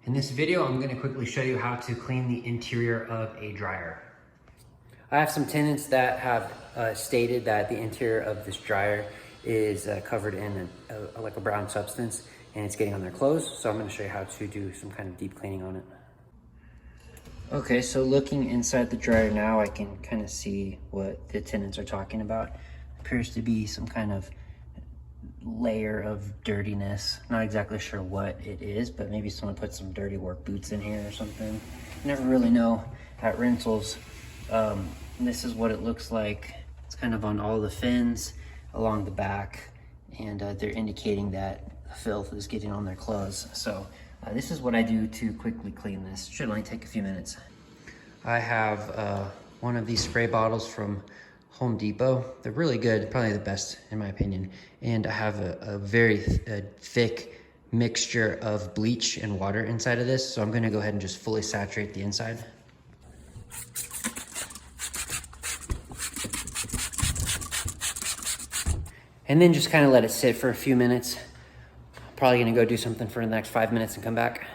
In this video, I'm going to quickly show you how to clean the interior of a dryer. I have some tenants that have stated that the interior of this dryer is covered in like a brown substance and it's getting on their clothes. So I'm going to show you how to do some kind of deep cleaning on it. Okay, so looking inside the dryer now, I can kind of see what the tenants are talking about. Appears to be some kind of layer of dirtiness. Not exactly sure what it is, but maybe someone put some dirty work boots in here or something. You never really know at rentals. This is what it looks like. It's kind of on all the fins along the back, and they're indicating that filth is getting on their clothes. So this is what I do to quickly clean this. Should only take a few minutes. I have one of these spray bottles from Home Depot. They're really good, probably the best in my opinion. And I have a very thick mixture of bleach and water inside of this. So I'm gonna go ahead and just fully saturate the inside. And then just kind of let it sit for a few minutes. Probably gonna go do something for the next 5 minutes and come back.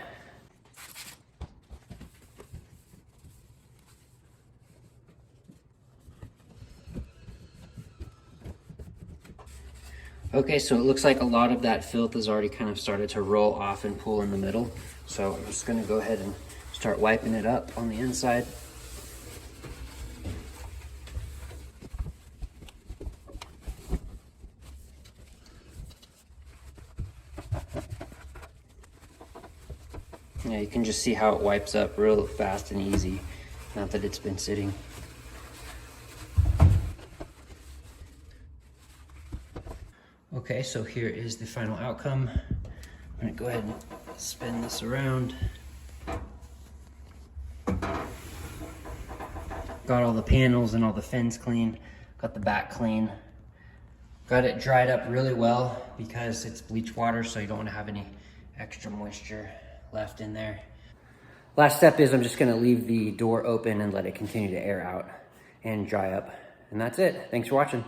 Okay, so it looks like a lot of that filth has already kind of started to roll off and pool in the middle. So I'm just gonna go ahead and start wiping it up on the inside. Yeah, you can just see how it wipes up real fast and easy, not that it's been sitting. Okay, so here is the final outcome. I'm gonna go ahead and spin this around. Got all the panels and all the fins clean, got the back clean. Got it dried up really well because it's bleach water, so you don't wanna have any extra moisture left in there. Last step is I'm just gonna leave the door open and let it continue to air out and dry up. And that's it. Thanks for watching.